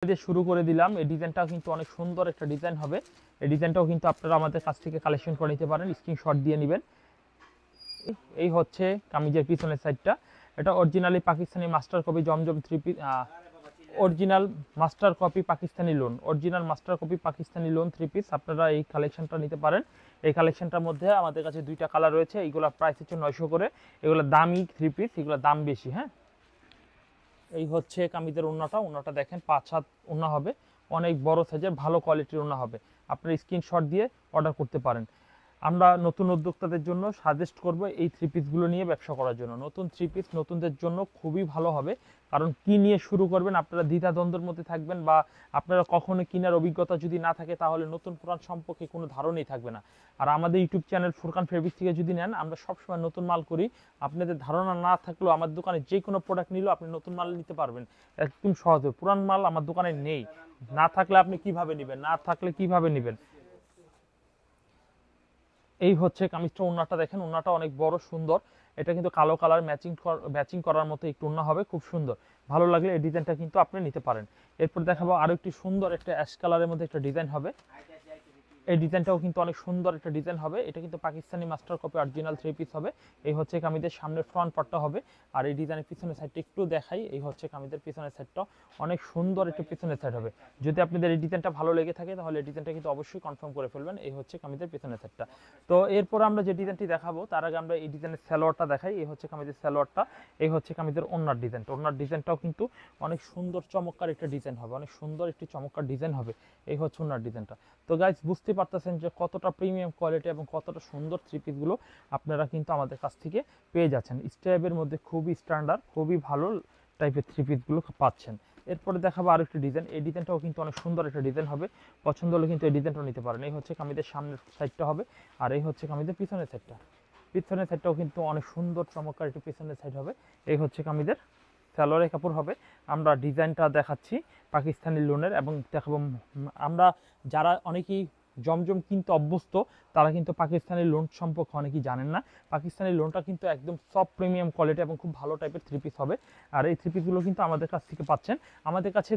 দিয়ে শুরু করে দিলাম। এই ডিজাইনটাও কিন্তু অনেক সুন্দর একটা ডিজাইন হবে। এই ডিজাইনটাও কিন্তু আপনারা আমাদের কাছ থেকে কালেকশন করে নিতে পারেন, স্ক্রিনশট দিয়ে নেবেন। এই হচ্ছে কামিজের পিছনের সাইডটা। এটা originally Pakistani master copy Zamzam three piece, original master copy Pakistani lawn, original master copy Pakistani lawn three piece. আপনারা এই কালেকশনটা নিতে পারেন। এই কালেকশনটার মধ্যে আমাদের কাছে দুইটা কালার রয়েছে। এইগুলোর প্রাইস হচ্ছে 900 করে। এগুলো দামি থ্রি পিস, এগুলোর দাম বেশি। হ্যাঁ, এই হচ্ছে কামিজের ওড়নাটা দেখেন 5 হাত ওড়না হবে, অনেক বড় সাইজের ভালো কোয়ালিটির ওড়না হবে। আপনারা স্ক্রিনশট দিয়ে অর্ডার করতে পারেন। আমরা নতুন উদ্যোক্তাদের জন্য সাজেস্ট করব এই থ্রি পিসগুলো নিয়ে ব্যবসা করার জন্য। নতুন থ্রি পিস নতুনদের জন্য খুবই ভালো হবে, কারণ কি নিয়ে শুরু করবেন আপনারা দ্বিধাদ্বন্দ্বের মধ্যে থাকবেন, বা আপনারা কখনো কেনার অভিজ্ঞতা যদি না থাকে তাহলে নতুন পুরান সম্পর্কে কোনো ধারণাই থাকবে না। আর আমাদের ইউটিউব চ্যানেল ফুরকান ফেব্রিক্স থেকে যদি নেন, আমরা সবসময় নতুন মাল করি। আপনাদের ধারণা না থাকলেও আমার দোকানে যে কোনো প্রোডাক্ট নিলেও আপনি নতুন মাল নিতে পারবেন একদম সহজে। পুরান মাল আমার দোকানে নেই, না থাকলে আপনি কিভাবে নেবেন, না থাকলে কিভাবে নেবেন। এই হচ্ছে কামিজটা, ওড়নাটা দেখেন, ওড়নাটা অনেক বড় সুন্দর। এটা কিন্তু কালো কালার ম্যাচিং করার মতো একটু ওড়না হবে, খুব সুন্দর। ভালো লাগলে এই ডিজাইনটা কিন্তু আপনি নিতে পারেন। এরপর দেখাবো আরো একটি সুন্দর একটা অ্যাশ কালারের মধ্যে একটা ডিজাইন হবে। এই ডিজাইনটাও কিন্তু অনেক সুন্দর একটা ডিজাইন হবে। এটা কিন্তু Pakistani master copy original three piece হবে। এই হচ্ছে কামিজের সামনের ফ্রন্ট পার্টটা হবে। আর এই ডিজাইনের পিছনের সাইডটা একটু দেখাই। এই হচ্ছে কামিজের পিছনের সাইডটা, অনেক সুন্দর একটা পিছনের সাইড হবে। যদি আপনাদের এই ডিজাইনটা ভালো লেগে থাকে তাহলে এই ডিজাইনটা কিন্তু অবশ্যই কনফার্ম করে ফেলবেন। এই হচ্ছে কামিজের পিছনের সাইডটা। তো এরপর আমরা যে ডিজাইনটি দেখাবো তার আগে আমরা এই ডিজাইনের সালোয়ারটা দেখাই। এই হচ্ছে কামিজের সালোয়ারটা, এই হচ্ছে কামিজের ওড়নার ডিজাইনটা। ওড়নার ডিজাইনটাও কিন্তু অনেক সুন্দর চমৎকার একটা ডিজাইন হবে, অনেক সুন্দর একটি চমৎকার ডিজাইন হবে। এই হচ্ছে ওড়নার ডিজাইনটা। তো গাইস, বুঝতে পারতেছেন যে কতটা প্রিমিয়াম কোয়ালিটি এবং কতটা সুন্দর থ্রি পিসগুলো আপনারা কিন্তু আমাদের কাছ থেকে পেয়ে যাচ্ছেন। স্টাইপের মধ্যে খুবই স্ট্যান্ডার্ড, খুবই ভালো টাইপের থ্রি পিসগুলো পাচ্ছেন। এরপরে দেখাবো আরো একটি ডিজাইন। এই ডিজাইনটাও কিন্তু অনেক সুন্দর একটা ডিজাইন হবে। পছন্দ হলে কিন্তু এই ডিজাইনটাও নিতে পারেন। এই হচ্ছে কামিজের সামনের সাইডটা হবে, আর এই হচ্ছে কামিজের পিছনের সাইডটা। পিছনের সাইডটাও কিন্তু অনেক সুন্দর চমৎকার একটি পিছনের সাইড হবে। এই হচ্ছে কামিজের সালোয়ারের কাপড় হবে। আমরা ডিজাইনটা দেখাচ্ছি পাকিস্তানি লোনের, এবং দেখাবো আমরা যারা অনেকেই জমজম কিনতে অভ্যস্ত তারা কিন্তু পাকিস্তানি লোন সম্পর্কে অনেকেই জানেন না। পাকিস্তানি লোনটা কিন্তু একদম সফট প্রিমিয়াম কোয়ালিটি এবং খুব ভালো টাইপের থ্রি পিস হবে। আর এই থ্রি পিসগুলো কিন্তু আমাদের কাছ থেকে পাচ্ছেন। আমাদের কাছে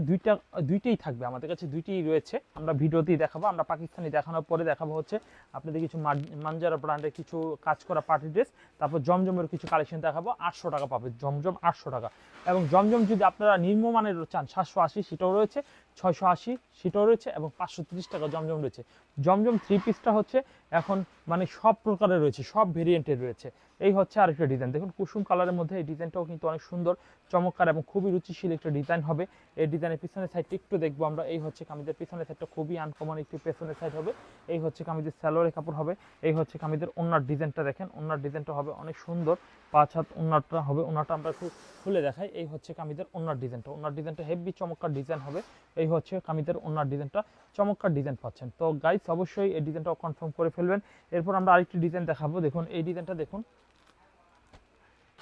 দুইটাই থাকবে, আমাদের কাছে দুইটাই রয়েছে। আমরা ভিডিওতেই দেখাবো। আমরা পাকিস্তানি দেখানোর পরে দেখাবো হচ্ছে আপনাদের কিছু মানজারা ব্র্যান্ডের কিছু কাজ করা পার্টি ড্রেস। তারপর জমজমের কিছু কালেকশন দেখাবো। 800 টাকা পাবে জমজম, 800 টাকা। এবং জমজম যদি আপনারা নিম্নমানের চান 780 সেটাও রয়েছে, 680 সেটাও রয়েছে, এবং 530 টাকা জমজম রয়েছে। জমজম থ্রি পিসটা হচ্ছে এখন মানে সব প্রকারের রয়েছে, সব ভেরিয়েন্টের রয়েছে। এই হচ্ছে আরেকটা ডিজাইন, দেখুন কুসুম কালারের মধ্যে। এই ডিজাইনটাও কিন্তু অনেক সুন্দর চমৎকার এবং খুবই রুচিশীল একটা ডিজাইন হবে। এই ডিজাইনের পিছনের সাইডটা একটু দেখবো আমরা। এই হচ্ছে কামিজের পিছনের সাইডটা, খুবই আনকমন একটি পিছনের সাইড হবে। এই হচ্ছে কামিজের সালোয়ারের কাপড় হবে। এই হচ্ছে কামিজের ওড়নার ডিজাইনটা দেখেন, ওড়নার ডিজাইনটা হবে অনেক সুন্দর। 5 হাত ওড়নাটা হবে। ওড়নাটা আমরা একটু খুলে দেখাই। এই হচ্ছে কামিজের ওড়নার ডিজাইনটা। ওড়নার ডিজাইনটা হেভি চমৎকার ডিজাইন হবে। এই হচ্ছে কামিজের ওড়নার ডিজাইনটা, চমৎকার ডিজাইন পাচ্ছেন। তো গাইস, অবশ্যই এই ডিজাইনটাও কনফার্ম করে ফেলবেন। এরপর আমরা আরেকটি ডিজাইন দেখাবো। দেখুন এই ডিজাইনটা দেখুন,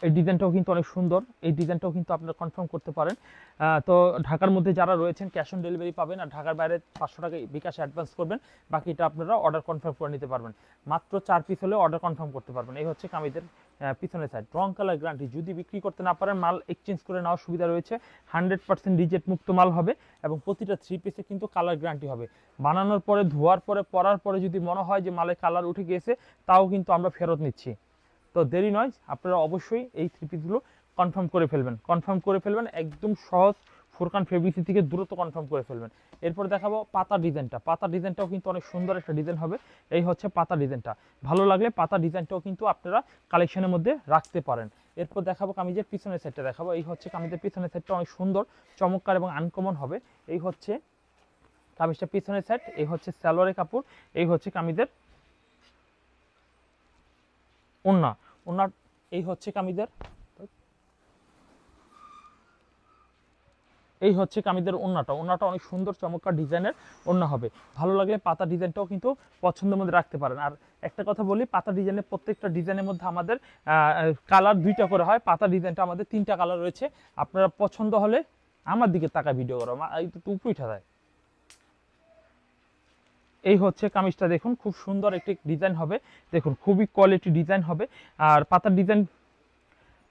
এই ডিজাইনটাও কিন্তু অনেক সুন্দর। এই ডিজাইনটাও কিন্তু আপনারা কনফার্ম করতে পারেন। তো ঢাকার মধ্যে যারা রয়েছেন ক্যাশ অন ডেলিভারি পাবেন, আর ঢাকার বাইরে 500 টাকা বিকাশে অ্যাডভান্স করবেন, বাকিটা আপনারা অর্ডার কনফার্ম করে নিতে পারবেন। মাত্র 4 পিস হলে অর্ডার কনফার্ম করতে পারবেন। এই হচ্ছে কামিজের পিছনের সাইড। রং কালার গ্যারান্টি, যদি বিক্রি করতে না পারেন মাল এক্সচেঞ্জ করে নেওয়ার সুবিধা রয়েছে। 100% রিজেক্ট মুক্ত মাল হবে, এবং প্রতিটা থ্রি পিসে কিন্তু কালার গ্যারান্টি হবে। বানানোর পরে, ধোয়ার পরে, পরার পরে যদি মনে হয় যে মালে কালার উঠে গিয়েছে, তাও কিন্তু আমরা ফেরত নিচ্ছি। তো দেরি নয়, আপনারা অবশ্যই এই থ্রি পিসগুলো কনফার্ম করে ফেলবেন একদম সহজ। ফুরকান ফেব্রিক্স থেকে দ্রুত কনফার্ম করে ফেলবেন। এরপর দেখাবো পাতা ডিজাইনটা। পাতা ডিজাইনটাও কিন্তু অনেক সুন্দর একটা ডিজাইন হবে। এই হচ্ছে পাতা ডিজাইনটা। ভালো লাগলে পাতা ডিজাইনটাও কিন্তু আপনারা কালেকশনের মধ্যে রাখতে পারেন। এরপর দেখাবো কামিজের পিছনের সাইডটা দেখাবো। এই হচ্ছে কামিজের পিছনের সাইডটা অনেক সুন্দর চমৎকার এবং আনকমন হবে। এই হচ্ছে কামিজটা পিছনের সাইড। এই হচ্ছে সালোয়ারের কাপড়। এই হচ্ছে কামিজের ওড়না। ওড়নার এই হচ্ছে কামিজের, এই হচ্ছে কামিজের ওড়নাটা। ওড়নাটা অনেক সুন্দর চমৎকার ডিজাইনের ওড়না হবে। ভালো লাগলে পাতা ডিজাইনটাও কিন্তু পছন্দের মধ্যে রাখতে পারেন। আর একটা কথা বলি, পাতা ডিজাইনের প্রত্যেকটা ডিজাইনের মধ্যে আমাদের কালার 2টা করে হয়। পাতা ডিজাইনটা আমাদের 3টা কালার রয়েছে। আপনারা পছন্দ হলে আমার দিকে তাকা ভিডিও করো, এই তো উপরে উঠা যায়। এই হচ্ছে কামিজটা দেখুন, খুব সুন্দর একটি ডিজাইন হবে। দেখুন খুবই কোয়ালিটি ডিজাইন হবে। আর পাতার ডিজাইন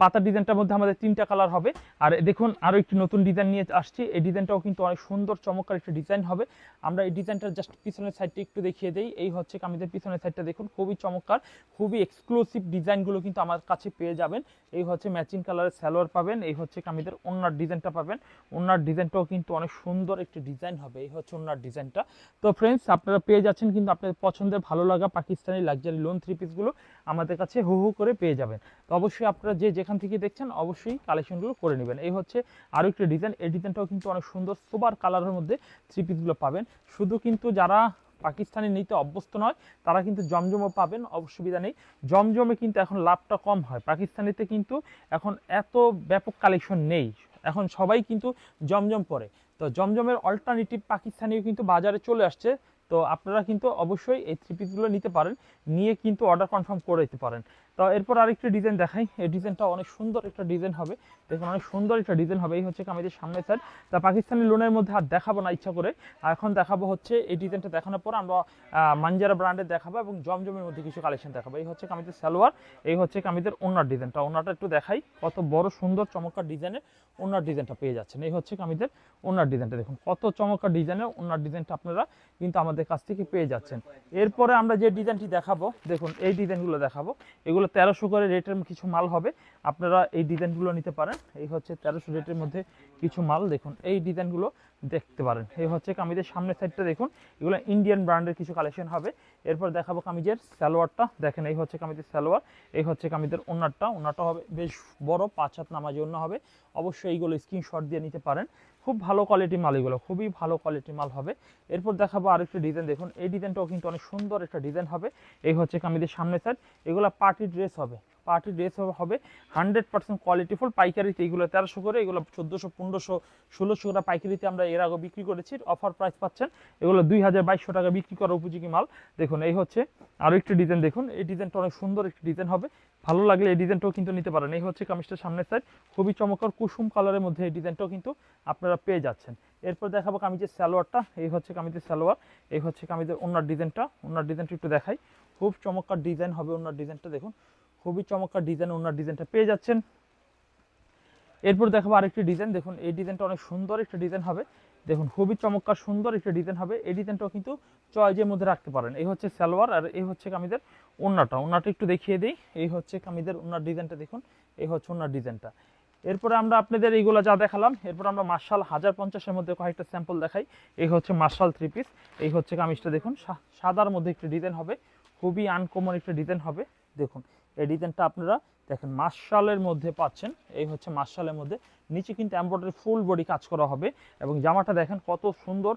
পাতা ডিজাইনটার মধ্যে আমাদের 3টা কালার হবে। আর দেখুন আরো একটি নতুন ডিজাইন নিয়ে আসছি, এই ডিজাইনটাও কিন্তু অনেক সুন্দর চমৎকার একটা ডিজাইন হবে। আমরা এই ডিজাইনটা জাস্ট পিছনের সাইডটা একটু দেখিয়ে দেই। এই হচ্ছে কামিজের পিছনের সাইডটা দেখুন, খুবই চমৎকার, খুবই এক্সক্লুসিভ ডিজাইনগুলো কিন্তু আমার কাছে পেয়ে যাবেন। এই হচ্ছে ম্যাচিং কালারের সালোয়ার পাবেন, এই হচ্ছে কামিজের ওন্নার ডিজাইনটা পাবেন। ওন্নার ডিজাইনটাও কিন্তু অনেক সুন্দর একটি ডিজাইন হবে, এই হচ্ছে ওন্নার ডিজাইনটা। তো ফ্রেন্ডস, আপনারা পেয়ে যাচ্ছেন কিন্তু আপনাদের পছন্দের ভালো লাগা পাকিস্তানি লাক্সারি লোন 3 পিসগুলো আমাদের কাছে হু হু করে পেয়ে যাবেন। তো অবশ্যই আপনারা যে যেখান থেকে দেখছেন অবশ্যই কালেকশনগুলো করে নেবেন। এই হচ্ছে আরও একটি ডিজাইন, এই ডিজাইনটাও কিন্তু অনেক সুন্দর সোবার কালারের মধ্যে 3 পিসগুলো পাবেন। শুধু কিন্তু যারা পাকিস্তানি নিতে অভ্যস্ত নয় তারা কিন্তু জমজমও পাবেন, অসুবিধা নেই। জমজমে কিন্তু এখন লাভটা কম হয়, পাকিস্তানিতে কিন্তু এখন এত ব্যাপক কালেকশন নেই, এখন সবাই কিন্তু জমজম পরে। তো জমজমের অল্টারনেটিভ পাকিস্তানিও কিন্তু বাজারে চলে আসছে। তো আপনারা কিন্তু অবশ্যই এই 3 পিসগুলো নিতে পারেন, নিয়ে কিন্তু অর্ডার কনফার্ম করে দিতে পারেন। তো এরপর আরেকটি ডিজাইন দেখাই, এই ডিজাইনটা অনেক সুন্দর একটা ডিজাইন হবে, দেখুন অনেক সুন্দর একটা ডিজাইন হবে। এই হচ্ছে কামিজের সামনের সাইড। তা পাকিস্তানি লোনের মধ্যে আর দেখাবো না ইচ্ছা করে, এখন দেখাবো হচ্ছে এই ডিজাইনটা দেখানোর পর আমরা মানজারা ব্র্যান্ডের দেখাবো এবং জমজমের মধ্যে কিছু কালেকশন দেখাবো। এই হচ্ছে কামিজের সালোয়ার, এই হচ্ছে কামিজের ওন্নার ডিজাইনটা। ওন্নাটা একটু দেখাই, কত বড় সুন্দর চমৎকার ডিজাইনের ওন্নার ডিজাইনটা পেয়ে যাচ্ছেন। এই হচ্ছে কামিজের ওন্নার ডিজাইনটা, দেখুন কত চমৎকার ডিজাইনের ওন্নার ডিজাইনটা আপনারা কিন্তু আমাদের কাছ থেকে পেয়ে যাচ্ছেন। এরপরে আমরা যে ডিজাইনটি দেখাবো, দেখুন এই ডিজাইনগুলো দেখাবো, এগুলো 1300 করে রেটের কিছু মাল হবে, আপনারা এই ডিজাইনগুলো নিতে পারেন। এই হচ্ছে 1300 রেটের মধ্যে কিছু মাল, দেখুন এই ডিজাইনগুলো দেখতে পারেন। এই হচ্ছে কামিজের সামনের সাইডটা, দেখুন এগুলো ইন্ডিয়ান ব্র্যান্ডের কিছু কালেকশন হবে। এরপর দেখাবো কামিজের সালোয়ারটা, দেখেন এই হচ্ছে কামিজের সালোয়ার, এই হচ্ছে কামিজের ওন্নারটা। ওন্নারটা হবে বেশ বড়, 5 হাত নামাজি ওন্না হবে। অবশ্যই এইগুলো স্ক্রিনশট দিয়ে নিতে পারেন, খুব ভালো কোয়ালিটির মাল, এগুলো খুবই ভালো কোয়ালিটির মাল হবে। এরপর দেখাবো আরেকটা ডিজাইন, দেখুন এই ডিজাইনটাও কিন্তু অনেক সুন্দর একটা ডিজাইন হবে। এই হচ্ছে কামিজের সামনের সাইড, এগুলো পার্টি ড্রেস হবে, পার্টি ড্রেস হবে 100% কোয়ালিটিফুল। পাইকারিতে এগুলো 1300 করে, এগুলো 1400, 1500, 1600 করে পাইকারিতে আমরা এর আগে বিক্রি করেছি, অফার প্রাইস পাচ্ছেন। এগুলো 2200 টাকা বিক্রি করা উপযোগী মাল। দেখুন এই হচ্ছে আরও একটি ডিজাইন, দেখুন এই ডিজাইনটা অনেক সুন্দর একটি ডিজাইন হবে, ভালো লাগলে এই ডিজাইনটাও কিন্তু নিতে পারেন। এই হচ্ছে কামিজটার সামনের সাইড, খুবই চমৎকার কুসুম কালারের মধ্যে এই ডিজাইনটাও কিন্তু আপনারা পেয়ে যাচ্ছেন। এরপর দেখাবো কামিজের সালোয়ারটা, এই হচ্ছে কামিজের সালোয়ার, এই হচ্ছে কামিজের ওন্নার ডিজাইনটা। ওন্নার ডিজাইনটা একটু দেখাই, খুব চমৎকার ডিজাইন হবে ওন্নার ডিজাইনটা, দেখুন খুবই চমৎকার ডিজাইন ওন্নার ডিজাইনটা পেয়ে যাচ্ছেন। এরপর দেখাবো আরেকটি ডিজাইন, দেখুন এই ডিজাইনটা অনেক সুন্দর একটা ডিজাইন হবে, দেখুন খুবই চমৎকার সুন্দর একটা ডিজাইন হবে। এই ডিজাইনটাও কিন্তু চয়েজের মধ্যে রাখতে পারেন। এই হচ্ছে সালোয়ার আর এই হচ্ছে কামিজের ওন্নাটা। ওন্নাটা একটু দেখিয়ে দিই, এই হচ্ছে কামিজের ওন্নার ডিজাইনটা, দেখুন এই হচ্ছে ওন্নার ডিজাইনটা। এরপরে আমরা আপনাদের এইগুলো যা দেখালাম, এরপর আমরা মার্শাল 1050-এর মধ্যে কয়েকটা স্যাম্পল দেখাই। এই হচ্ছে মার্শাল 3 পিস, এই হচ্ছে কামিজটা, দেখুন সাদার মধ্যে একটা ডিজাইন হবে, খুবই আনকমন একটা ডিজাইন হবে। দেখুন এই ডিজাইনটা আপনারা দেখেন মার্শালের মধ্যে পাচ্ছেন, এই হচ্ছে মার্শালের মধ্যে, নিচে কিন্তু এমব্রয়ডারি ফুল বডি কাজ করা হবে এবং জামাটা দেখেন কত সুন্দর,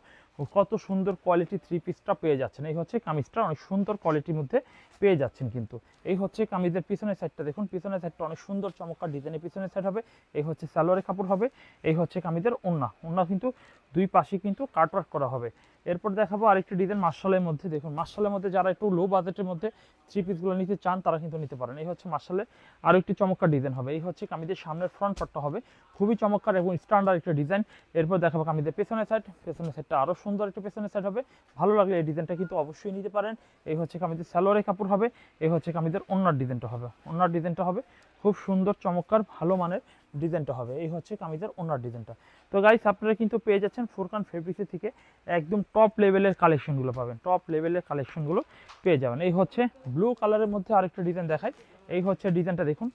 কত সুন্দর কোয়ালিটি 3 পিসটা পেয়ে যাচ্ছেন। এই হচ্ছে কামিজটা অনেক সুন্দর কোয়ালিটির মধ্যে পেয়ে যাচ্ছেন কিন্তু। এই হচ্ছে কামিজের পিছনের সাইডটা, দেখুন পিছনের সাইডটা অনেক সুন্দর চমৎকার ডিজাইনের পিছনের সাইড হবে। এই হচ্ছে সালোয়ারের কাপড় হবে, এই হচ্ছে কামিজের ওন্না। ওন্না কিন্তু দুই পাশে কিন্তু কাটওয়ার্ক করা হবে। এরপর দেখাবো আরেকটি ডিজাইন মার্শালের মধ্যে, দেখুন মার্শালের মধ্যে যারা একটু লো বাজেটের মধ্যে 3 পিসগুলো নিতে চান তারা কিন্তু নিতে পারেন। এই হচ্ছে মার্শালের আরও একটি চমৎকার ডিজাইন হবে, এই হচ্ছে কামিজের সামনের ফ্রন্ট পার্টটা হবে খুবই চমৎকার এবং স্ট্যান্ডার্ড একটা ডিজাইন। এরপর দেখাবো কামিজের পেছনের সাইড, পেছনের সাইডটা আরও সুন্দর একটা পেছনের সাইড হবে, ভালো লাগলে এই ডিজাইনটা কিন্তু অবশ্যই নিতে পারেন। এই হচ্ছে কামিজের সালোয়ারের কাপড় হবে, এই হচ্ছে কামিজের ওন্নার ডিজাইনটা হবে, ওন্নার ডিজাইনটা হবে খুব সুন্দর চমৎকার ভালো মানের ডিজাইনটা হবে। এই হচ্ছে কামিজের ওন্নার ডিজাইনটা। তো গাইস আপনারা কিন্তু পেয়ে যাচ্ছেন ফুরকান ফেব্রিক্স থেকে একদম টপ লেভেলের কালেকশনগুলো পাবেন, টপ লেভেলের কালেকশনগুলো পেয়ে যাবেন। এই হচ্ছে ব্লু কালারের মধ্যে আরেকটা ডিজাইন দেখাই, এই হচ্ছে ডিজাইনটা, দেখুন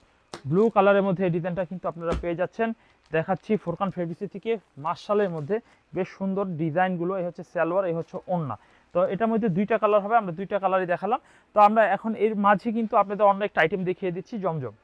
ব্লু কালারের মধ্যে এই ডিজাইনটা কিন্তু আপনারা পেয়ে যাচ্ছেন। দেখাচ্ছি ফুরকান ফেব্রিক্স থেকে মার্শালের মধ্যে বেশ সুন্দর ডিজাইনগুলো। এই হচ্ছে সালোয়ার, এই হচ্ছে ওন্না। তো এটার মধ্যে 2টা কালার হবে, আমরা 2টা কালারই দেখালাম। তো আমরা এখন এর মাঝে কিন্তু আপনাদের অন্য একটা আইটেম দেখিয়ে দিচ্ছি, জমজম।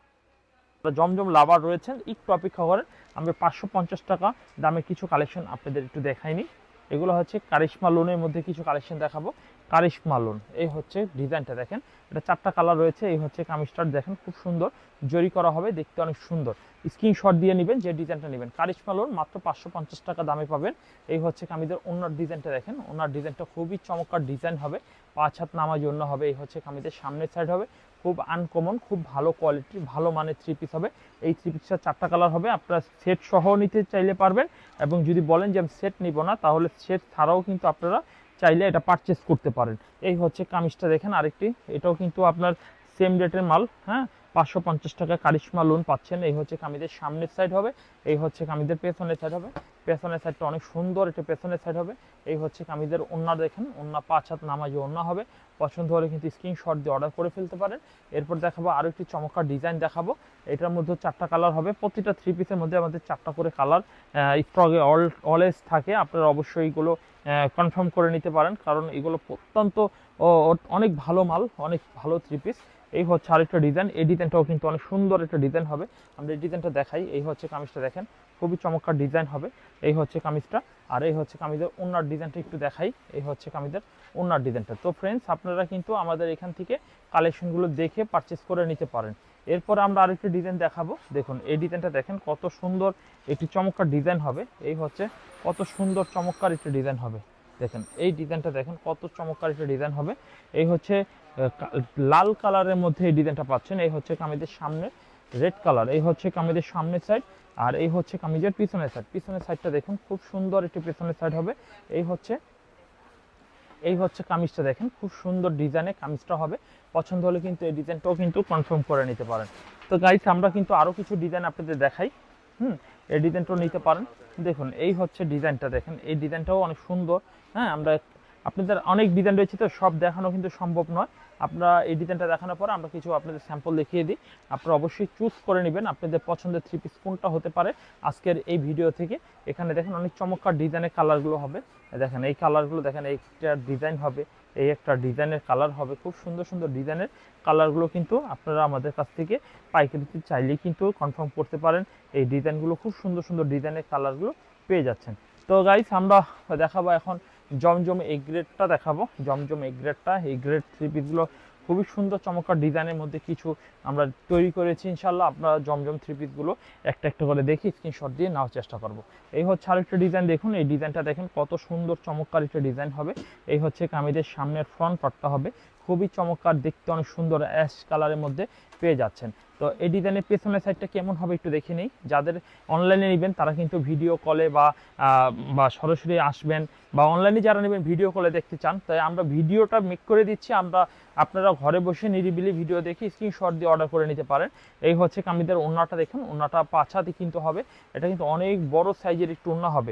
জমজম লাভার রয়েছেন একটু অপেক্ষা করেন, আমরা 550 টাকা দামে কিছু কালেকশন আপনাদের একটু দেখাইনি। এগুলো হচ্ছে কারিশমা লোনের মধ্যে কিছু কালেকশন দেখাবো, কারিশমা লোন। এই হচ্ছে ডিজাইনটা দেখেন, এটা 4টা কালার রয়েছে। এই হচ্ছে কামিজটার দেখেন খুব সুন্দর জরি করা হবে, দেখতে অনেক সুন্দর। স্ক্রিনশট দিয়ে নেবেন যে ডিজাইনটা নেবেন। কারিশমা লোন মাত্র 550 টাকা দামে পাবেন। এই হচ্ছে কামিজের ওন্নার ডিজাইনটা দেখেন, ওন্নার ডিজাইনটা খুবই চমৎকার ডিজাইন হবে, 5 হাত নামাজি ওন্না হবে। এই হচ্ছে কামিজের সামনের সাইড হবে, খুব আনকমন, খুব ভালো কোয়ালিটির ভালো মানের 3 পিস হবে। এই 3 পিসটা 4টা কালার হবে, আপনারা সেট সহ নিতে চাইলে পারবেন এবং যদি বলেন যে আমি সেট নিব না তাহলে সেট ছাড়াও কিন্তু আপনারা চাইলে এটা পারচেস করতে পারেন। এই হচ্ছে কামিজটা দেখেন আরেকটি, এটাও কিন্তু আপনার সেম রেটের মাল, হ্যাঁ 550 টাকা কারিশমা লোন পাচ্ছেন। এই হচ্ছে কামিজের সামনের সাইড হবে, এই হচ্ছে কামিজের পেছনের সাইড হবে। পেছনের সাইডটা অনেক সুন্দর, এটা পেছনের সাইড হবে। এই হচ্ছে কামিজের ওন্না, দেখেন ওন্না 5 হাত নামাজি ওন্না হবে। পছন্দ হলে কিন্তু স্ক্রিনশট দিয়ে অর্ডার করে ফেলতে পারেন। এরপর দেখাবো আরও একটি চমৎকার ডিজাইন দেখাবো। এটার মধ্যে 4টা কালার হবে, প্রতিটা 3 পিসের মধ্যে আমাদের 4টা করে কালার স্টকে অলওয়েজ থাকে। আপনারা অবশ্যই এগুলো কনফার্ম করে নিতে পারেন, কারণ এগুলো অত্যন্ত অনেক ভালো মাল, অনেক ভালো 3 পিস। এই হচ্ছে আরেকটা ডিজাইন, এই ডিজাইনটাও কিন্তু অনেক সুন্দর একটা ডিজাইন হবে। আমরা এই ডিজাইনটা দেখাই। এই হচ্ছে কামিজটা, দেখেন খুবই চমৎকার ডিজাইন হবে। এই হচ্ছে কামিজটা, আর এই হচ্ছে কামিজের ওন্নার ডিজাইনটা একটু দেখাই। এই হচ্ছে কামিজের ওন্নার ডিজাইনটা। তো ফ্রেন্ডস, আপনারা কিন্তু আমাদের এখান থেকে কালেকশনগুলো দেখে পারচেস করে নিতে পারেন। এরপর আমরা আরেকটি ডিজাইন দেখাবো। দেখুন এই ডিজাইনটা দেখেন কত সুন্দর একটি চমৎকার ডিজাইন হবে। এই হচ্ছে কত সুন্দর চমৎকার একটি ডিজাইন হবে। দেখেন এই ডিজাইনটা দেখেন কত চমৎকার একটা ডিজাইন হবে। এই হচ্ছে লাল কালারের মধ্যে এই ডিজাইনটা পাচ্ছেন। এই হচ্ছে কামিজের সামনে রেড কালার, এই হচ্ছে কামিজের সামনের সাইড, আর এই হচ্ছে কামিজের পিছনের সাইড। পিছনের সাইডটা দেখুন খুব সুন্দর একটি পিছনের সাইড হবে। এই হচ্ছে কামিজটা, দেখেন খুব সুন্দর ডিজাইনে কামিজটা হবে। পছন্দ হলে কিন্তু এই ডিজাইনটাও কিন্তু কনফার্ম করে নিতে পারেন। তো গাইস, আমরা কিন্তু আরও কিছু ডিজাইন আপনাদের দেখাই। এই ডিজাইনটাও নিতে পারেন। দেখুন এই হচ্ছে ডিজাইনটা, দেখেন এই ডিজাইনটাও অনেক সুন্দর। হ্যাঁ, আমরা আপনাদের অনেক ডিজাইন রয়েছে, তো সব দেখানো কিন্তু সম্ভব নয়। আপনারা এই ডিজাইনটা দেখানোর পর আমরা কিছু আপনাদের স্যাম্পল দেখিয়ে দিই। আপনারা অবশ্যই চুজ করে নেবেন আপনাদের পছন্দের 3 পিস কোনটা হতে পারে আজকের এই ভিডিও থেকে। এখানে দেখেন অনেক চমৎকার ডিজাইনের কালারগুলো হবে। দেখেন এই কালারগুলো, দেখেন এইটা ডিজাইন হবে, এই একটা ডিজাইনের কালার হবে। খুব সুন্দর সুন্দর ডিজাইনের কালারগুলো কিন্তু আপনারা আমাদের কাছ থেকে পাইকারিতে চাইলেই কিন্তু কনফার্ম করতে পারেন। এই ডিজাইনগুলো খুব সুন্দর সুন্দর ডিজাইনের কালারগুলো পেয়ে যাচ্ছেন। তো গাইস, আমরা দেখাবো এখন জমজম এই গ্রেডটা দেখাবো। জমজম এই গ্রেডটা, এই গ্রেড 3 পিসগুলো খুবই সুন্দর চমৎকার ডিজাইনের মধ্যে কিছু আমরা তৈরি করেছি। ইনশাল্লাহ আপনারা জমজম 3 পিসগুলো একটা একটা করে দেখি স্ক্রিনশট দিয়ে নেওয়ার চেষ্টা করব। এই হচ্ছে আরেকটা ডিজাইন, দেখুন এই ডিজাইনটা দেখেন কত সুন্দর চমৎকার একটা ডিজাইন হবে। এই হচ্ছে কামিজের সামনের ফ্রন্ট পার্টটা হবে, খুবই চমৎকার, দেখতে অনেক সুন্দর অ্যাশ কালারের মধ্যে পেয়ে যাচ্ছেন। তো এই ডিজাইনের পেছনের সাইডটা কেমন হবে একটু দেখে নেই। যাদের অনলাইনে নেবেন তারা কিন্তু ভিডিও কলে বা সরাসরি আসবেন, বা অনলাইনে যারা নেবেন ভিডিও কলে দেখতে চান, তাই আমরা ভিডিওটা মেক করে দিচ্ছি। আপনারা ঘরে বসে নিরিবিলি ভিডিও দেখে স্ক্রিনশট দিয়ে অর্ডার করে নিতে পারেন। এই হচ্ছে কামিজের ওন্নাটা, দেখুন ওন্নাটা 5 হাতই কিন্তু হবে। এটা কিন্তু অনেক বড় সাইজের একটু ওন্না হবে।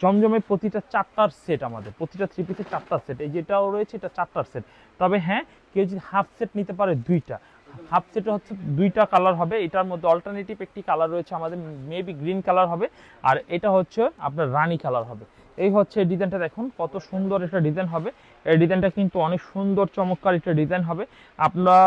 জমজমের প্রতিটা 4টার সেট, আমাদের প্রতিটা 3 পিসের 4টার সেট। এই যেটাও রয়েছে এটা 4টার সেট। তবে হ্যাঁ, কেউ যদি হাফ সেট নিতে পারে 2টা, হাফ সেটে হচ্ছে 2টা কালার হবে। এটার মধ্যে অল্টারনেটিভ একটি কালার রয়েছে আমাদের, মেবি গ্রিন কালার হবে, আর এটা হচ্ছে আপনার রানী কালার হবে। এই হচ্ছে ডিজাইনটা, দেখুন কত সুন্দর একটা ডিজাইন হবে। এই ডিজাইনটা কিন্তু অনেক সুন্দর চমৎকার একটা ডিজাইন হবে। আপনারা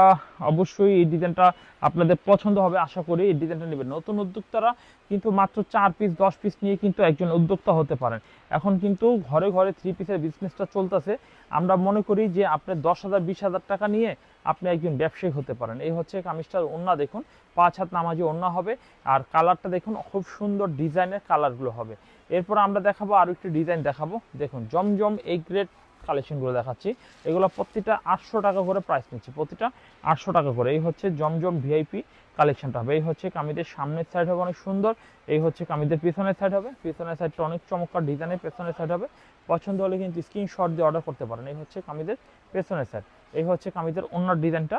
অবশ্যই এই ডিজাইনটা আপনাদের পছন্দ হবে, আশা করি এই ডিজাইনটা নেবেন। নতুন উদ্যোক্তারা কিন্তু মাত্র 4 পিস 10 পিস নিয়ে কিন্তু একজন উদ্যোক্তা হতে পারেন। এখন কিন্তু ঘরে ঘরে 3 পিসের বিজনেসটা চলতেছে। আমরা মনে করি যে আপনি 10,000 20,000 টাকা নিয়ে আপনি একজন ব্যবসায়ী হতে পারেন। এই হচ্ছে কামিজটার ওন্না, দেখুন 5 হাত নামাজি ওন্না হবে, আর কালারটা দেখুন খুব সুন্দর ডিজাইনের কালারগুলো হবে। এরপর আমরা দেখাবো আরও একটি ডিজাইন দেখাবো। দেখুন জমজম এই গ্রেড কালেকশনগুলো দেখাচ্ছি। এগুলো প্রতিটা 800 টাকা করে প্রাইস নিচ্ছে, প্রতিটা 800 টাকা করে। এই হচ্ছে জমজম ভিআইপি কালেকশনটা হবে। এই হচ্ছে কামিজের সামনের সাইড হবে অনেক সুন্দর। এই হচ্ছে কামিজের পিছনের সাইড হবে, পিছনের সাইডটা অনেক চমৎকার ডিজাইনের পেছনের সাইড হবে। পছন্দ হলে কিন্তু স্ক্রিনশট দিয়ে অর্ডার করতে পারেন। এই হচ্ছে কামিজের পেছনের সাইড। এই হচ্ছে কামিজের ওন্নার ডিজাইনটা,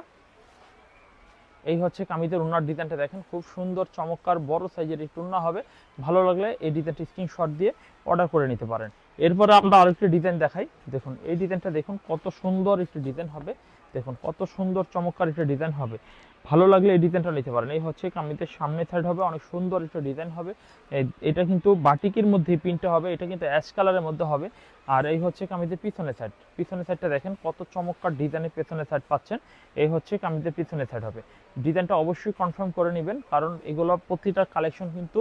এই হচ্ছে কামিজের ওন্নার ডিজাইনটা, দেখেন খুব সুন্দর চমৎকার বড় সাইজের একটু ওন্না হবে। ভালো লাগলে এই ডিজাইনটি স্ক্রিনশট দিয়ে অর্ডার করে নিতে পারেন। এরপরে আমরা আরেকটি ডিজাইন দেখাই। দেখুন এই ডিজাইনটা দেখুন কত সুন্দর একটি ডিজাইন হবে। দেখুন কত সুন্দর চমৎকার একটা ডিজাইন হবে। ভালো লাগলে এই ডিজাইনটা নিতে পারেন। এই হচ্ছে কামিজের সামনের সাইড হবে, অনেক সুন্দর একটা ডিজাইন হবে। এটা কিন্তু বাটিকের মধ্যে প্রিন্টটা হবে, এটা কিন্তু অ্যাশ কালারের মধ্যে হবে। আর এই হচ্ছে কামিজের পিছনের সাইড, পিছনের সাইডটা দেখেন কত চমৎকার ডিজাইনের পেছনের সাইড পাচ্ছেন। এই হচ্ছে কামিজের পিছনের সাইড হবে। ডিজাইনটা অবশ্যই কনফার্ম করে নেবেন, কারণ এগুলো প্রতিটা কালেকশন কিন্তু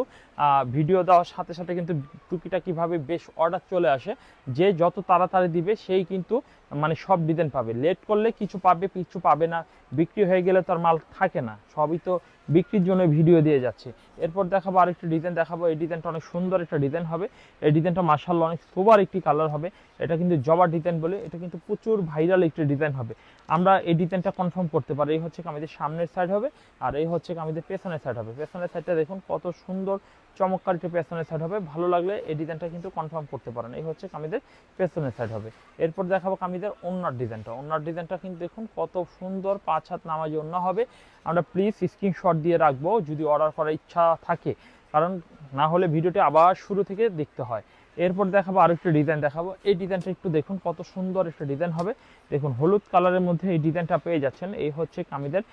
ভিডিও দেওয়ার সাথে সাথে কিন্তু টুকিটাকিভাবে বেশ অর্ডার চলে আসে। যে যত তাড়াতাড়ি দিবে সেই কিন্তু মানে সব ডিজাইন পাবে, লেট করলে কিছু পাবে কিছু পাবে না, বিক্রি হয়ে গেলে তার মাল থাকে না, সবই তো বিক্রির জন্য ভিডিও দিয়ে যাচ্ছে। এরপর দেখাবো আরেকটি ডিজাইন দেখাবো। এই ডিজাইনটা অনেক সুন্দর একটা ডিজাইন হবে। এই ডিজাইনটা মাশাআল্লাহ অনেক সুপার একটি কালার হবে। এটা কিন্তু জবা ডিজাইন বলে, এটা কিন্তু প্রচুর ভাইরাল একটি ডিজাইন হবে। আমরা এই ডিজাইনটা কনফার্ম করতে পারি। এই হচ্ছে কামিজের সামনের সাইড হবে, আর এই হচ্ছে কামিজের পেছনের সাইড হবে। পেছনের সাইডটা দেখুন কত সুন্দর চমৎকার একটা পেছনের সাইড হবে। ভালো লাগলে এই ডিজাইনটা কিন্তু কনফার্ম করতে পারেন। এই হচ্ছে কামিজের পেছনের সাইড হবে। এরপর দেখাবো কামিজের ওড়নার ডিজাইনটা। ওড়নার ডিজাইনটা কিন্তু দেখুন কত সুন্দর, 5 হাত নামাজি ওড়না হবে। আমরা প্লিজ স্ক্রিনশট দিয়ে রাখবো যদি অর্ডার করার ইচ্ছা থাকে, কারণ না হলে ভিডিওটি আবার শুরু থেকে দেখতে হয়। এরপর দেখাবো আরেকটা ডিজাইন দেখাবো। এই ডিজাইনটা একটু দেখুন কত সুন্দর একটা ডিজাইন হবে। দেখুন হলুদ কালারের মধ্যে এই ডিজাইনটা পেয়ে যাচ্ছেন। এই হচ্ছে কামিজের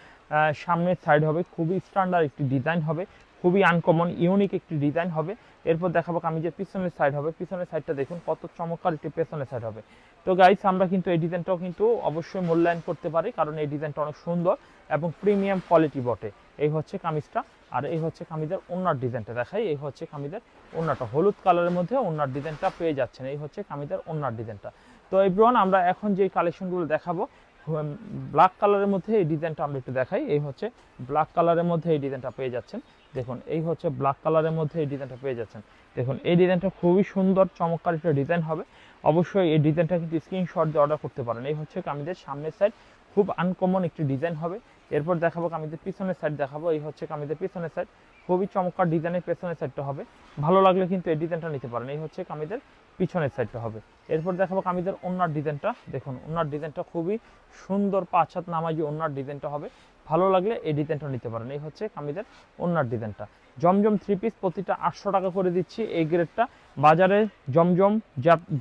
সামনের সাইড হবে, খুবই স্ট্যান্ডার্ড একটি ডিজাইন হবে, খুবই আনকমন ইউনিক একটি ডিজাইন হবে। এরপর দেখাবো কামিজের পিছনের সাইড হবে। পিছনের সাইডটা দেখুন কত চমৎকার একটি পেছনের সাইড হবে। তো গাইস আমরা কিন্তু এই ডিজাইনটাও কিন্তু অবশ্যই মূল্যায়ন করতে পারি, কারণ এই ডিজাইনটা অনেক সুন্দর এবং প্রিমিয়াম কোয়ালিটি বটে। এই হচ্ছে কামিজটা। আর এই হচ্ছে কামিজের ওড়নার ডিজাইনটা দেখাই। এই হচ্ছে কামিজের ওড়নাটা, হলুদ কালারের মধ্যে ওড়নার ডিজাইনটা পেয়ে যাচ্ছেন। এই হচ্ছে কামিজের ওড়নার ডিজাইনটা। তো এভরিওয়ান আমরা এখন যে কালেকশনগুলো দেখাবো, ব্ল্যাক কালারের মধ্যে এই ডিজাইনটা আমরা একটু দেখাই। এই হচ্ছে ব্ল্যাক কালারের মধ্যে এই ডিজাইনটা পেয়ে যাচ্ছেন। দেখুন এই হচ্ছে ব্ল্যাক কালারের মধ্যে এই ডিজাইনটা পেয়ে যাচ্ছেন। দেখুন এই ডিজাইনটা খুবই সুন্দর চমৎকার একটা ডিজাইন হবে। অবশ্যই এই ডিজাইনটা কিন্তু স্ক্রিনশট দিয়ে অর্ডার করতে পারেন। এই হচ্ছে কামিজের সামনের সাইড, খুব আনকমন একটি ডিজাইন হবে। এরপর দেখাবো কামিজের পিছনের সাইড দেখাবো। এই হচ্ছে কামিজের পিছনের সাইড, খুবই চমৎকার ডিজাইনের পেছনের সাইডটা হবে। ভালো লাগলে কিন্তু এই ডিজাইনটা নিতে পারেন। এই হচ্ছে কামিজের পিছনের সাইডটা হবে। এরপর দেখাবো কামিজের ওড়নার ডিজাইনটা। দেখুন ওড়নার ডিজাইনটা খুবই সুন্দর, 5 হাত নামাজি ওড়নার ডিজাইনটা হবে। ভালো লাগলে এই ডিজাইনটা নিতে পারেন। এই হচ্ছে কামিজের ওড়নার ডিজাইনটা। জমজম 3 পিস প্রতিটা 800 টাকা করে দিচ্ছি। এই গ্রেডটা বাজারে জমজম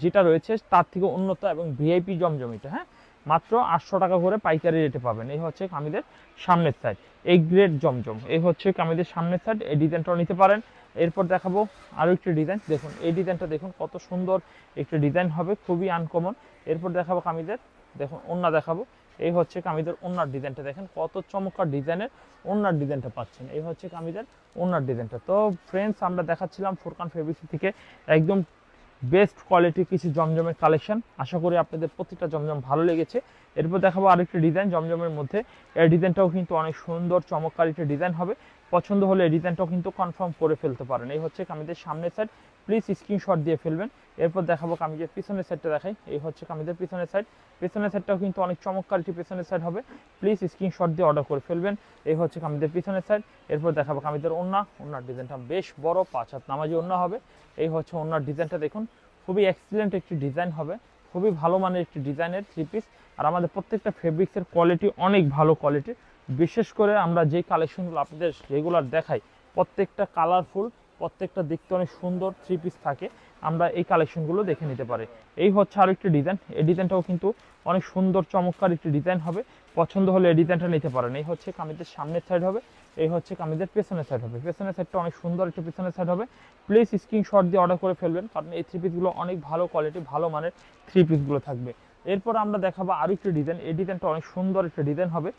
যেটা রয়েছে তার থেকে উন্নত এবং ভিআইপি জমজম এটা, হ্যাঁ, মাত্র 800 টাকা করে পাইকারি রেটে পাবেন। এই হচ্ছে কামিজের সামনের সাইড, এই গ্রেড জমজম। এই হচ্ছে কামিজের সামনের সাইড, এই ডিজাইনটাও নিতে পারেন। এরপর দেখাবো আরও একটি ডিজাইন। দেখুন এই ডিজাইনটা দেখুন কত সুন্দর একটি ডিজাইন হবে, খুবই আনকমন। এরপর দেখাবো কামিজের, দেখুন ওড়না দেখাবো। এই হচ্ছে কামিজের ওড়নার ডিজাইনটা, দেখেন কত চমৎকার ডিজাইনের ওড়নার ডিজাইনটা পাচ্ছেন। এই হচ্ছে কামিজের ওড়নার ডিজাইনটা। তো ফ্রেন্ডস আমরা দেখাচ্ছিলাম ফুরকান ফেব্রিক্স থেকে একদম বেস্ট কোয়ালিটির কিছু জমজমের কালেকশন। আশা করি আপনাদের প্রতিটা জমজম ভালো লেগেছে। এরপর দেখাবো আরেকটি ডিজাইন জমজমের মধ্যে। এই ডিজাইনটাও কিন্তু অনেক সুন্দর চমৎকার একটি ডিজাইন হবে। পছন্দ হলে এই ডিজাইনটাও কিন্তু কনফার্ম করে ফেলতে পারেন। এই হচ্ছে কামিজের সামনের সাইড, প্লিজ স্ক্রিনশট দিয়ে ফেলবেন। এরপর দেখাবো কামিজের পিছনের সাইডটা দেখাই। এই হচ্ছে কামিজের পিছনের সাইড, পিছনের সাইডটাও কিন্তু অনেক চমৎকার একটি পিছনের সাইড হবে। প্লিজ স্ক্রিনশট দিয়ে অর্ডার করে ফেলবেন। এই হচ্ছে কামিজের পিছনের সাইড। এরপর দেখাবো কামিজের ওড়না। ওড়নার ডিজাইনটা বেশ বড়, 5 হাত নামাজি ওড়না হবে। এই হচ্ছে ওড়নার ডিজাইনটা দেখুন, খুবই এক্সিলেন্ট একটি ডিজাইন হবে, খুবই ভালো মানের একটি ডিজাইনের 3 পিস। আর আমাদের প্রত্যেকটা ফেব্রিক্সের কোয়ালিটি অনেক ভালো কোয়ালিটি। বিশেষ করে আমরা যে কালেকশনগুলো আপনাদের রেগুলার দেখাই প্রত্যেকটা কালারফুল, প্রত্যেকটা দেখতে অনেক সুন্দর 3 পিস থাকে। আমরা এই কালেকশনগুলো দেখে নিতে পারি। এই হচ্ছে আরও একটি ডিজাইন। এই ডিজাইনটাও কিন্তু অনেক সুন্দর চমৎকার একটি ডিজাইন হবে। পছন্দ হলে এই ডিজাইনটা নিতে পারেন। এই হচ্ছে কামিজের সামনের সাইড হবে। এই হচ্ছে কামিজের পেছনের সাইড হবে। পেছনের সাইডটা অনেক সুন্দর একটি পেছনের সাইড হবে। প্লিজ স্ক্রিনশট দিয়ে অর্ডার করে ফেলবেন, কারণ এই 3 পিসগুলো অনেক ভালো কোয়ালিটি, ভালো মানের 3 পিসগুলো থাকবে। এরপর আমরা দেখাবো আরও একটি ডিজাইন। এই ডিজাইনটা অনেক সুন্দর একটা ডিজাইন হবে।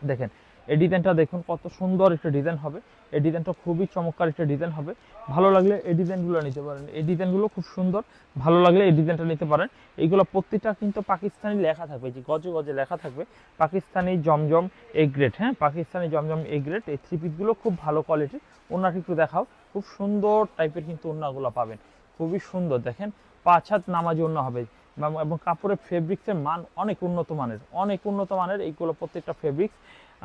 দেখেন এই ডিজাইনটা দেখুন কত সুন্দর একটা ডিজাইন হবে। এই ডিজাইনটা খুবই চমৎকার একটা ডিজাইন হবে। ভালো লাগলে এই ডিজাইনগুলো নিতে পারেন। এই ডিজাইনগুলো খুব সুন্দর, ভালো লাগলে এই ডিজাইনটা নিতে পারেন। এইগুলো প্রত্যেকটা কিন্তু পাকিস্তানি লেখা থাকবে, যে গজে গজে লেখা থাকবে পাকিস্তানি জমজম এ গ্রেড, হ্যাঁ, পাকিস্তানি জমজম এ গ্রেড। এই 3 পিসগুলো খুব ভালো কোয়ালিটির। ওড়নাটা একটু দেখাও, খুব সুন্দর টাইপের কিন্তু ওড়নাগুলো পাবেন, খুবই সুন্দর। দেখেন 5 হাত নামাজি ওড়না হবে এবং কাপড়ের ফেব্রিক্সের মান অনেক উন্নত মানের, অনেক উন্নত মানের এইগুলো প্রত্যেকটা ফেব্রিক্স।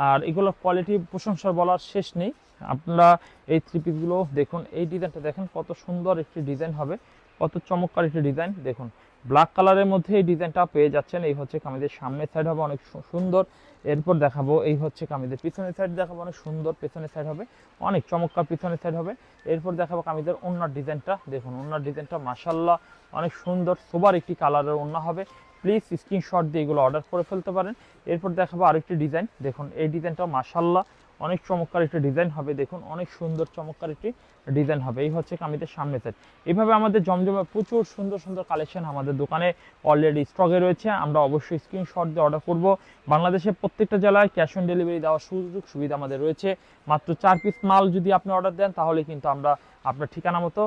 আর এগুলোর কোয়ালিটি প্রশংসা বলার শেষ নেই। আপনারা এই 3 পিসগুলো দেখুন। এই ডিজাইনটা দেখেন কত সুন্দর একটি ডিজাইন হবে, কত চমৎকার একটি ডিজাইন। দেখুন ব্ল্যাক কালারের মধ্যে এই ডিজাইনটা পেয়ে যাচ্ছেন। এই হচ্ছে কামিজের সামনের সাইড হবে অনেক সুন্দর। এরপর দেখাবো এই হচ্ছে কামিজের পিছনের সাইড দেখাবো, অনেক সুন্দর পেছনের সাইড হবে, অনেক চমৎকার পিছনের সাইড হবে। এরপর দেখাবো কামিজের ওড়নার ডিজাইনটা। দেখুন ওড়নার ডিজাইনটা মাশাআল্লাহ অনেক সুন্দর সোবার একটি কালারের ওড়না হবে। প্লিজ স্ক্রিনশট দিয়ে এগুলো অর্ডার করে ফেলতে পারেন। এরপর দেখাবো আরেকটি ডিজাইন। দেখুন এই ডিজাইনটা মাশাআল্লাহ অনেক চমৎকার একটি ডিজাইন হবে। দেখুন অনেক সুন্দর চমৎকার একটি ডিজাইন হবে। এই হচ্ছে কামিজের সামনে সাইড। এইভাবে আমাদের জমজমে প্রচুর সুন্দর সুন্দর কালেকশন আমাদের দোকানে অলরেডি স্টকে রয়েছে। আমরা অবশ্যই স্ক্রিনশট দিয়ে অর্ডার করব। বাংলাদেশের প্রত্যেকটা জেলায় ক্যাশ অন ডেলিভারি দেওয়ার সুযোগ সুবিধা আমাদের রয়েছে। মাত্র 4 পিস মাল যদি আপনি অর্ডার দেন তাহলে কিন্তু আমরা আপনার ঠিকানা মতো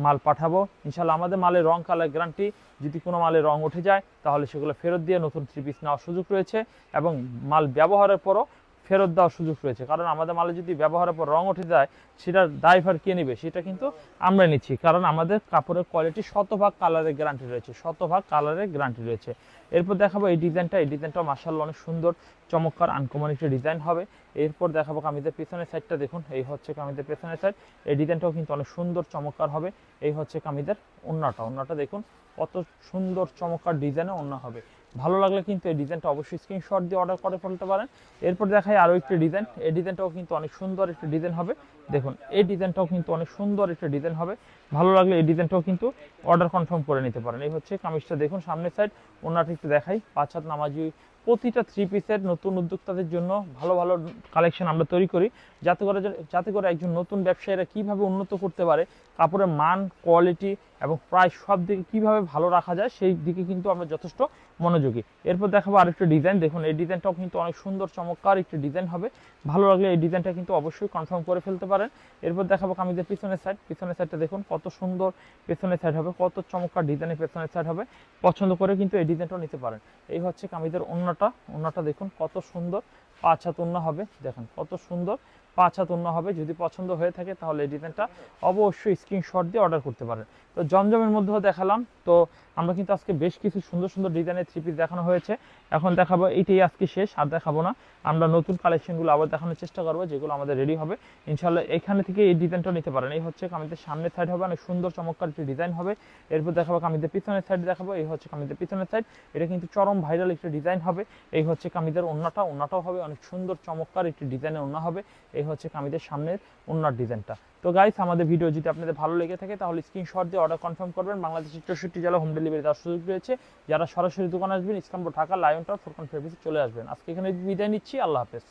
মাল পাঠাবো। ইনশাআল্লাহ আমাদের মালের রং কালার গ্যারান্টি। যদি কোনো মালের রং উঠে যায় তাহলে সেগুলো ফেরত দিয়ে নতুন 3 পিস নেওয়ার সুযোগ রয়েছে এবং মাল ব্যবহারের পরও ফেরত দেওয়ার সুযোগ রয়েছে, কারণ আমাদের মালে যদি ব্যবহারের পর রং উঠে যায় সেটার দায়ভার কে নেবে, সেটা কিন্তু আমরা নিচ্ছি, কারণ আমাদের কাপড়ের কোয়ালিটি শতভাগ কালারের গ্যারান্টি রয়েছে, শতভাগ কালারের গ্যারান্টি রয়েছে। এরপর দেখাবো এই ডিজাইনটাও মাশাআল্লাহ অনেক সুন্দর চমৎকার আনকমন একটা ডিজাইন হবে। এরপর দেখাবো কামিজের পেছনের সাইডটা দেখুন, এই হচ্ছে কামিজের পেছনের সাইড, এই ডিজাইনটাও কিন্তু অনেক সুন্দর চমৎকার হবে। এই হচ্ছে কামিজের ওন্নাটা দেখুন কত সুন্দর চমৎকার ডিজাইনে ওন্না হবে। ভালো লাগলে কিন্তু এই ডিজাইনটা অবশ্যই স্ক্রিনশট দিয়ে অর্ডার করে ফেলতে পারেন। এরপর দেখাই আরও একটি ডিজাইন, এই ডিজাইনটাও কিন্তু অনেক সুন্দর একটা ডিজাইন হবে। দেখুন এই ডিজাইনটাও কিন্তু অনেক সুন্দর একটা ডিজাইন হবে। ভালো লাগলে এই ডিজাইনটাও কিন্তু অর্ডার কনফার্ম করে নিতে পারেন। এই হচ্ছে কামিজটা দেখুন সামনের সাইড, ওন্নাটা একটু দেখাই। 5 হাত নামাজি প্রতিটা 3 পিসের নতুন উদ্যোক্তাদের জন্য ভালো ভালো কালেকশন আমরা তৈরি করি, যাতে করে একজন নতুন ব্যবসায়ীরা কিভাবে উন্নত করতে পারে, কাপড়ের মান, কোয়ালিটি এবং প্রাইস সব দিকে কিভাবে ভালো রাখা যায় সেই দিকে কিন্তু আমরা যথেষ্ট মনোযোগী। এরপর দেখাবো আরেকটা ডিজাইন, দেখুন এই ডিজাইনটাও কিন্তু অনেক সুন্দর চমৎকার একটি ডিজাইন হবে। ভালো লাগলে এই ডিজাইনটা কিন্তু অবশ্যই কনফার্ম করে ফেলতে পারেন। এরপর দেখাবো কামিজের পিছনের সাইডটা দেখুন কত সুন্দর পেছনের সাইড হবে, কত চমৎকার ডিজাইনের পেছনের সাইড হবে। পছন্দ করে কিন্তু এই ডিজাইনটাও নিতে পারেন। এই হচ্ছে কামিজের ওন্নাটা দেখুন কত সুন্দর 5 হাত ওন্না হবে। দেখেন কত সুন্দর 5 হাত ওন্না হবে। যদি পছন্দ হয়ে থাকে তাহলে এই ডিজাইনটা অবশ্যই স্ক্রিনশট দিয়ে অর্ডার করতে পারেন। তো জমজমের মধ্যেও দেখালাম, তো আমরা কিন্তু আজকে বেশ কিছু সুন্দর সুন্দর ডিজাইনের 3 পিস দেখানো হয়েছে। এখন দেখাবো, এইটাই আজকে শেষ, আর দেখাবো না। আমরা নতুন কালেকশনগুলো আবার দেখানোর চেষ্টা করবো, যেগুলো আমাদের রেডি হবে ইনশাল্লাহ। এখানে থেকে এই ডিজাইনটা নিতে পারেন। এই হচ্ছে কামিজের সামনের সাইড হবে, অনেক সুন্দর চমৎকার একটি ডিজাইন হবে। এরপর দেখাবো কামিজের পিছনের সাইড দেখাবো, এই হচ্ছে কামিজের পিছনের সাইড, এটা কিন্তু চরম ভাইরাল একটি ডিজাইন হবে। এই হচ্ছে কামিজের ওন্নাটাও হবে অনেক সুন্দর চমৎকার একটি ডিজাইনের ওন্না হবে। এই হচ্ছে কামিজের সামনের ওন্নার ডিজাইনটা। তো গাইস, আমাদের ভিডিও যদি আপনাদের ভালো লেগে থাকে তাহলে স্ক্রিনশট দিয়ে অর্ডার কনফার্ম করবেন। বাংলাদেশের 64 জেলা হোম ডেলিভারি দেওয়ার সুযোগ রয়েছে। যারা সরাসরি দোকানে আসবেন, ইসলামপুর, ঢাকা, লায়ন টাওয়ার, ফুরকান ফেব্রিক্সে চলে আসবেন। আজকে এখানে বিদায় নিচ্ছি, আল্লাহ হাফেজ।